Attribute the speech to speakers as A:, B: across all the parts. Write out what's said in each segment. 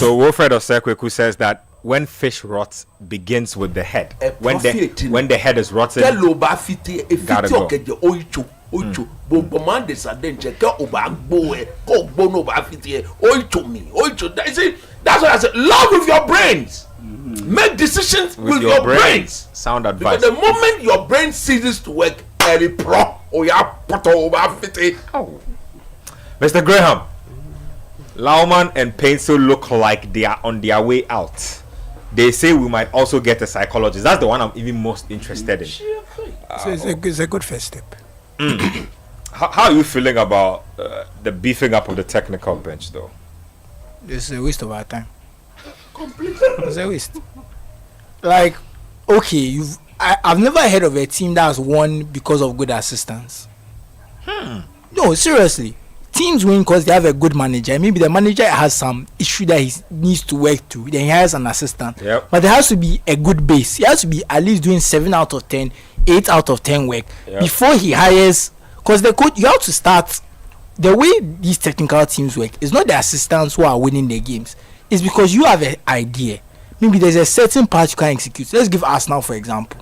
A: So Wilfred Osekweku says that when fish rots begins with the head. When the head is rotten, gotta go.
B: That's why I said, love with your brains. Make decisions with your brains.
A: Sound advice.
B: Because the moment your brain ceases to work,
A: Mr. Graham, Lauman and Pencil look like they are on their way out. They say we might also get a psychologist. That's the one I'm even most interested in.
C: So it's a good first step.
A: How are you feeling about the beefing up of the technical bench, though?
C: It's a waste of our time.
B: Completely.
C: It's a waste. Like, okay, I've never heard of a team that has won because of good assistants. No, seriously. Teams win because they have a good manager. Maybe the manager has some issue that he needs to work through. Then he hires an assistant.
A: Yep.
C: But there has to be a good base. He has to be at least doing 7 out of 10, 8 out of 10 work before he hires. Because the coach, you have to start. The way these technical teams work is not the assistants who are winning the games. It's because you have an idea. Maybe there's a certain part you can execute. Let's give Arsenal, for example.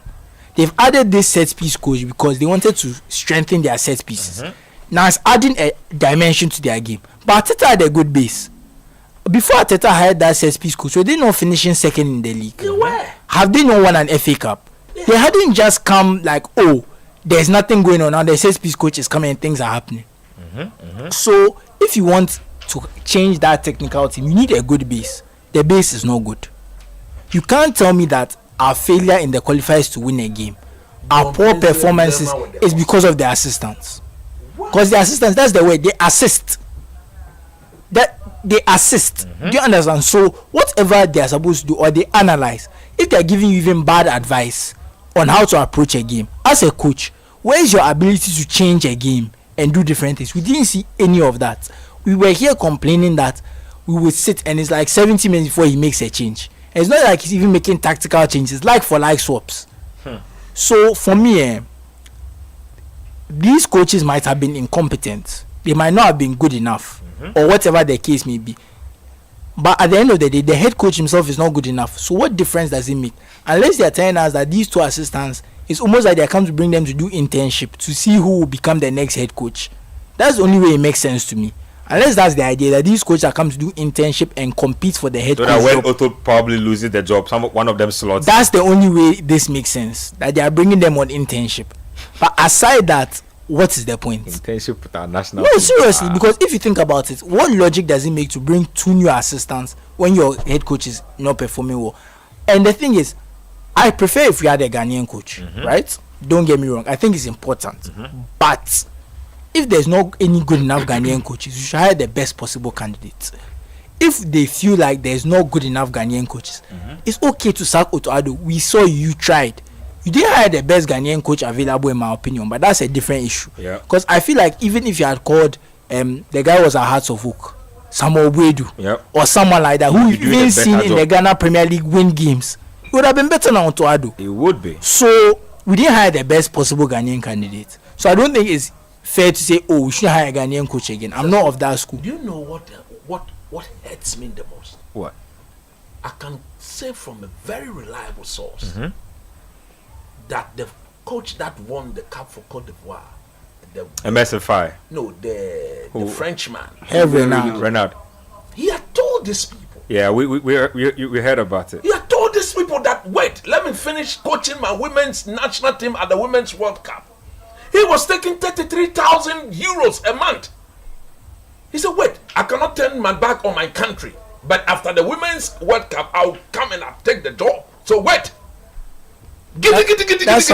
C: They've added this set piece coach because they wanted to strengthen their set pieces. Now it's adding a dimension to their game. But Arteta had a good base. Before Arteta hired that set piece coach, were they not finishing second in the league?
B: They were.
C: Have they not won an FA Cup? They hadn't just come like, oh, there's nothing going on now. The set piece coach is coming and things are happening. So if you want to change that technical team, you need a good base. The base is not good. You can't tell me that our failure in the qualifiers to win a game, our poor performances is because of the assistants. Because the assistants, that's the way they assist. That they assist. Do you understand? So whatever they are supposed to do, or they analyze. If they are giving you even bad advice on how to approach a game, as a coach, where is your ability to change a game and do different things? We didn't see any of that. We were here complaining that we would sit and it's like 70 minutes before he makes a change. And it's not like he's even making tactical changes, like for like swaps. So for me, these coaches might have been incompetent. They might not have been good enough, or whatever the case may be. But at the end of the day, the head coach himself is not good enough. So what difference does it make? Unless they are telling us that these two assistants, it's almost like they are come to bring them to do internship to see who will become the next head coach. That's the only way it makes sense to me. Unless that's the idea that these coaches are come to do internship and compete for the head coach.
A: So that when Otto probably loses the job, one of them slots.
C: That's the only way this makes sense. That they are bringing them on internship. But aside that, what is the point?
A: Internship with our national.
C: No, seriously, because if you think about it, what logic does it make to bring 2 new assistants when your head coach is not performing well? And the thing is, I prefer if we had a Ghanaian coach, right? Don't get me wrong. I think it's important. But if there's not any good enough Ghanaian coaches, you should hire the best possible candidates. If they feel like there's no good enough Ghanaian coaches, it's okay to sack Otto Addo. We saw you tried. You didn't hire the best Ghanaian coach available, in my opinion, but that's a different issue. Because I feel like even if you had called the guy was a Hearts of Oak, Samuel Buedu, or someone like that, who you've even seen in the Ghana Premier League win games, it would have been better than Otto Addo.
A: It would be.
C: So we didn't hire the best possible Ghanaian candidate. So I don't think it's fair to say, oh, we should hire a Ghanaian coach again. I'm not of that school.
B: Do you know what hurts me the most?
A: What?
B: I can say from a very reliable source that the coach that won the cup for Cote d'Ivoire,
A: MSFI.
B: No, the Frenchman,
A: Renard.
B: He had told these people.
A: Yeah, we heard about it.
B: He had told these people that, wait, let me finish coaching my women's national team at the Women's World Cup. He was taking 33,000 euros a month. He said, wait, I cannot turn my back on my country, but after the Women's World Cup, I'll come and I'll take the job. So wait.
C: That's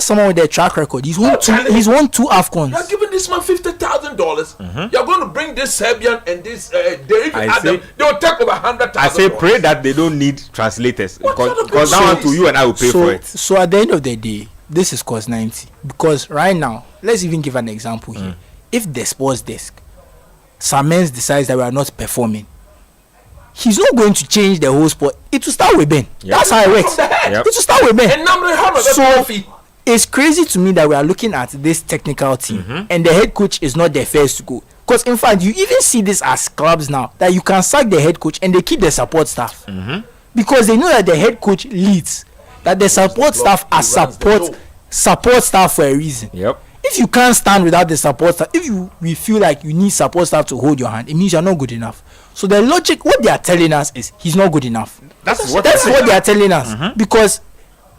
C: someone with a track record. He's won 2 AFCONs.
B: You're giving this man $50,000. You're going to bring this Serbian and this Adam. They'll take over $100,000.
A: I say pray that they don't need translators, because now to you and I will pay for it.
C: So at the end of the day, this is cost 90. Because right now, let's even give an example here. If the sports desk, Samens decides that we are not performing, he's not going to change the whole sport. It will start with Ben. That's how it works. It will start with Ben. So it's crazy to me that we are looking at this technical team and the head coach is not the first to go. Because in fact, you even see this as clubs now, that you can sack the head coach and they keep the support staff. Because they know that the head coach leads, that the support staff are support staff for a reason.
A: Yep.
C: If you can't stand without the support staff, we feel like you need support staff to hold your hand, it means you're not good enough. So the logic, what they are telling us is he's not good enough. That's what they are telling us. Because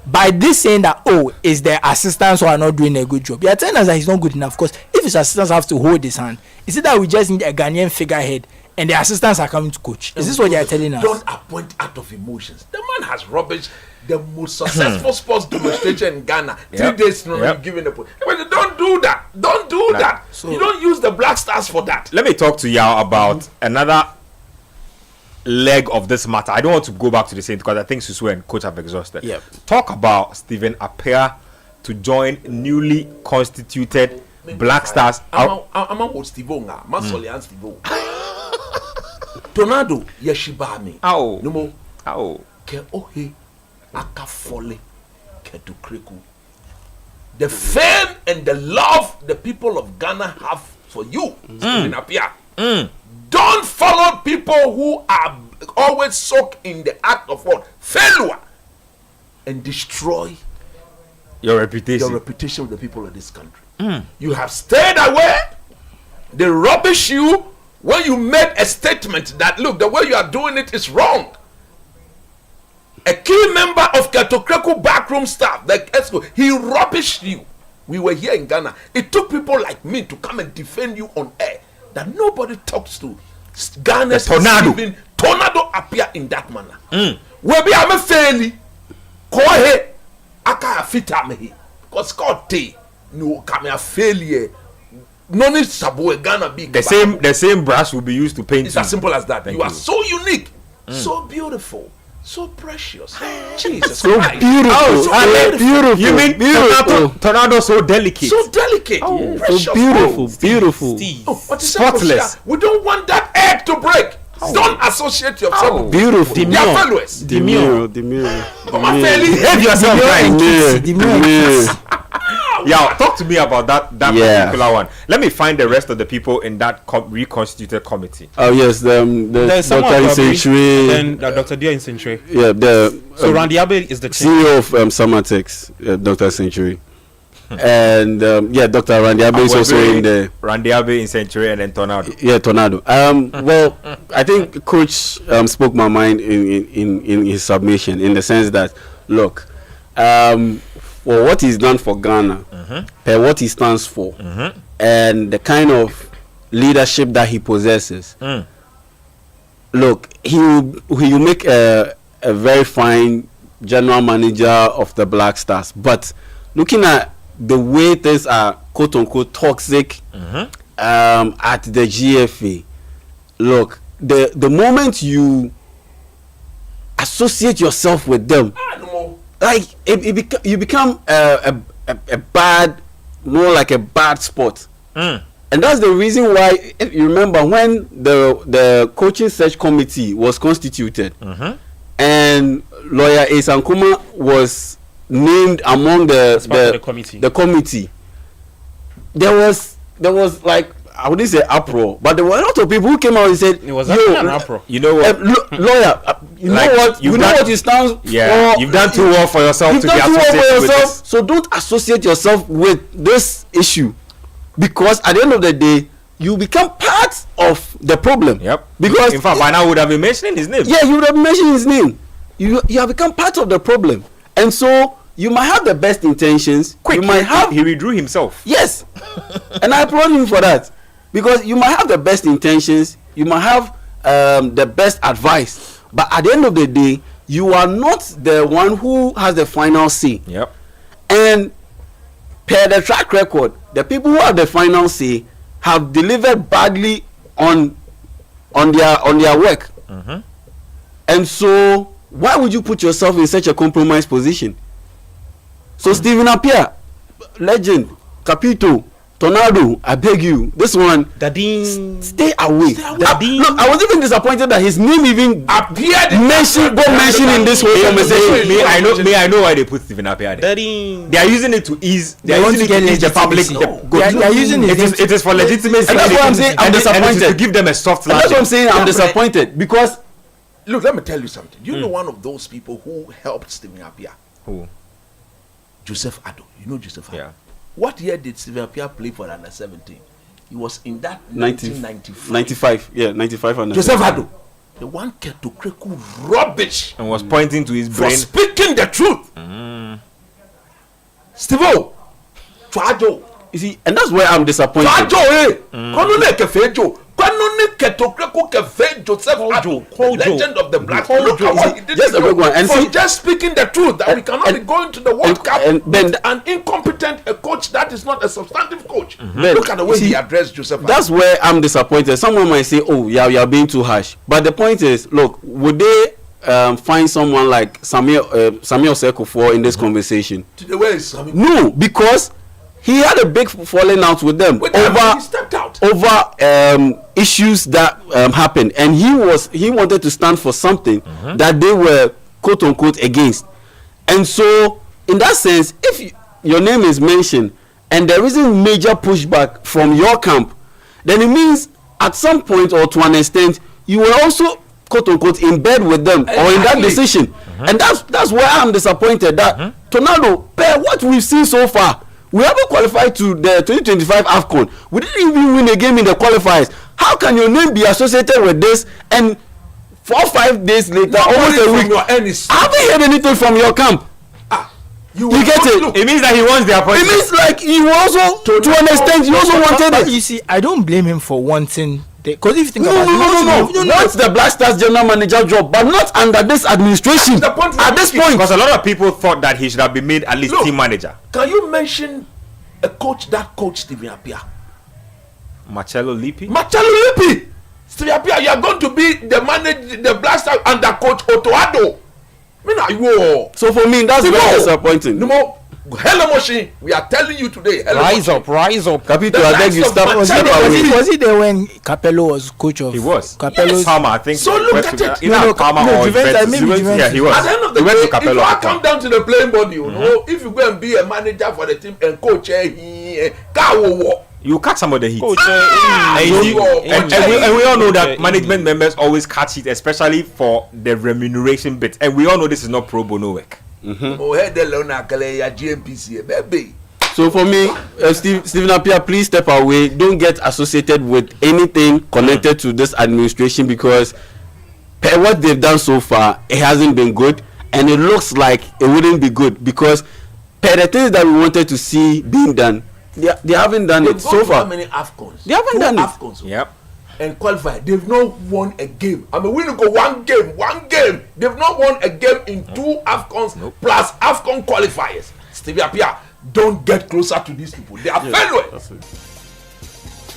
C: by this saying that, it's the assistants who are not doing a good job, they are telling us that he's not good enough. Because if his assistants have to hold his hand, is it that we just need a Ghanaian figurehead and the assistants are coming to coach? Is this what they are telling us?
B: Don't appoint out of emotions. The man has rubbish. The most successful sports demonstration in Ghana. 3 days giving the point. Don't do that. Don't do that. So, you don't use the Black Stars for that.
A: Let me talk to y'all about another leg of this matter. I don't want to go back to the same because I think Susu and coach have exhausted.
C: Yep.
A: Talk about Stephen Appiah to join newly constituted Black Stars.
B: I'm a Steve Onga. Masoli and Steve Tornado Yeshibami.
A: Ow.
B: No more.
A: Ow.
B: Ke ohe aka fole ke do kreku. The fame and the love the people of Ghana have for you, Stephen Appiah. Don't follow people who are always soaked in the act of what? Failure. And destroy
A: your reputation
B: with the people of this country. You have stayed away. They rubbish you when you made a statement that, look, the way you are doing it is wrong. A key member of Ketokreku backroom staff, the ESCO, he rubbished you. We were here in Ghana. It took people like me to come and defend you on air that nobody talks to. Ghana's tornado appear in that manner. We be a fairly kohe aka fita me because God te no come a failure. No need sabo Ghana big.
A: The same brush will be used to paint.
B: It's
A: you.
B: as simple as that.
A: Thank
B: You are so unique, so beautiful, so precious. Jesus
C: So
B: Christ.
C: beautiful.
B: So
C: beautiful.
A: You mean tornado so delicate?
B: So delicate. Precious.
C: So beautiful. Beautiful.
B: What is
A: Spotless.
B: it? We don't want that egg to break. Don't associate yourself with
C: Beautiful.
B: their followers.
D: Demure.
B: Come on, fairly.
A: Behave yourself, guys.
D: Demure.
A: Yeah, talk to me about that
D: Yeah.
A: particular one. Let me find the rest of the people in that reconstituted committee.
D: Oh yes, the Dr. Century.
E: Then Dr. Dia Century.
D: Yeah, the
E: So Randy Abbey is the
D: CEO of Summertex, Dr. Century. And Dr. Randy Abbey is also in the
A: Randy Abbey in Century and then Tornado.
D: Yeah, Tornado. Well, I think Coach spoke my mind in his submission, in the sense that, look, for what he's done for Ghana, per what he stands for, and the kind of leadership that he possesses, look, he will make a very fine general manager of the Black Stars. But looking at the way things are quote unquote toxic at the GFA, look, the moment you associate yourself with them, like you become a bad, more like a bad sport. And that's the reason why, if you remember, when the coaching search committee was constituted, and lawyer Esankuma was named among the committee, there was like, I wouldn't say uproar, but there were a lot of people who came out and said,
E: it was an uproar.
A: You know what,
D: lawyer, you
A: like,
D: know what, you stand for.
A: You've done too well for yourself
D: You've
A: to be
D: done too well
A: associated
D: for
A: with
D: yourself,
A: this.
D: so don't associate yourself with this issue, because at the end of the day, you become part of the problem.
A: Yep.
D: Because
A: in fact, by now would have been mentioning his name.
D: Yeah, you would have mentioned his name. You have become part of the problem, and so you might have the best intentions.
A: Quick,
D: you might have.
A: He withdrew himself.
D: Yes, and I applaud him for that, because you might have the best intentions. You might have the best advice, but at the end of the day, you are not the one who has the final say.
A: Yep.
D: And per the track record, the people who have the final say have delivered badly on their work. And so why would you put yourself in such a compromised position? So Stephen Appiah, legend, Capito, Tornado, I beg you, this one, stay away. Look, I was even disappointed that his name even appeared mentioned in this whole conversation.
A: I know why they put Stephen Appiah there. They are using it to ease. They are using it to ease the public coach.
C: They are using
A: it is for legitimacy.
D: And that's what I'm saying. I'm
A: and it is
D: disappointed.
A: to give them a soft
D: And that's what I'm
A: landing.
D: saying. I'm disappointed because
B: Look, let me tell you something. You know one of those people who helped Stephen Appiah?
A: Who?
B: Joseph Addo. You know Joseph Addo?
A: Yeah.
B: What year did Stephen Appiah play for under 17? He was in that
D: 95.
B: 1995.
D: Yeah, 95 and
B: Joseph Addo. The one kept to Kreku rubbish
A: And was pointing to his
B: for
A: brain.
B: speaking the truth. Steve-O, Twajo.
D: You see, and that's where I'm disappointed.
B: Twajo, Kono ne kefejo. Kono ne keto Kreku kefe Joseph Addo, the legend of the Black. Look at what he did
D: Just a quick one. And
B: for
D: see,
B: just speaking the truth that we cannot be going to the World Cup
D: and Ben-
B: with an incompetent a coach that is not a substantive coach.
D: Ben,
B: Look at the way
D: see,
B: he addressed Joseph Addo.
D: that's where I'm disappointed. Someone might say, "Oh, yeah, you are being too harsh." But the point is, look, would they find someone like Samuel Seko in this conversation?
B: The way is coming.
D: No, because he had a big falling out with them
B: With them,
D: over
B: he stepped out.
D: issues that happened, and he wanted to stand for something that they were quote unquote against. And so, in that sense, if your name is mentioned and there isn't major pushback from your camp, then it means at some point or to an extent you were also quote unquote in bed with them or in that decision. And that's where I'm disappointed that Tornado, per what we've seen so far, we haven't qualified to the 2025 AFCON. We didn't even win a game in the qualifiers. How can your name be associated with this? And 4 or 5 days later, almost a week, I haven't heard anything from your camp. You get it?
A: It means that he wants their
D: It
A: appointment.
D: means like you also, to an extent, you also wanted
C: But
D: it.
C: you see, I don't blame him for wanting. Because if you think
D: No,
C: about
D: no,
C: it,
D: no. Wants the Black Stars general manager job, but not under this administration.
B: The point
D: At this point,
A: Because a lot of people thought that he should have been made at least
B: Look.
A: team manager.
B: Can you mention a coach that coached Stephen Appiah?
A: Marcello Lippi.
B: Marcello Lippi. Stephen Appiah, you are going to be the Black Star under coach Otto Addo.
D: so for me, that's very disappointing.
B: No more. Hello Moshi, we are telling you today. Hello
E: Rise
B: Moshi.
E: up, rise up.
D: Capito,
B: The
D: I beg
B: likes
D: you,
B: of
D: stop.
C: was,
B: Marcello
C: he,
B: Lippi.
C: was he there when Capello was coach of?
A: He was.
C: Capello's.
A: Palmer, I think.
B: So look
A: went
B: at
A: to-
B: it.
A: Either
C: No,
A: Palmer
C: no,
A: or
C: Juventus,
A: Juventus.
C: maybe Juventus.
A: Yeah, he was.
B: At the end of the
A: He
B: day,
A: went to
B: if
A: Capello
B: you
A: at the
B: come
A: time.
B: down to the playing body, you know, if you go and be a manager for the team and coach,
A: You catch some of the heat.
E: Coach,
A: And, you see-
B: and
A: and we all know that management members always catch heat, especially for the remuneration bit. And we all know this is not pro bono work.
D: So for me, Stephen Appiah, please step away. Don't get associated with anything connected to this administration, because per what they've done so far, it hasn't been good, and it looks like it wouldn't be good, because per the things that we wanted to see being done, they haven't done it so far.
B: How many AFCONs?
D: They haven't done it.
B: AFCONs.
A: Yep.
B: And qualified. They've not won a game. I mean, we go one game. They've not won a game in 2 AFCONs plus AFCON qualifiers. Stevie Appiah, don't get closer to these people. They are failures.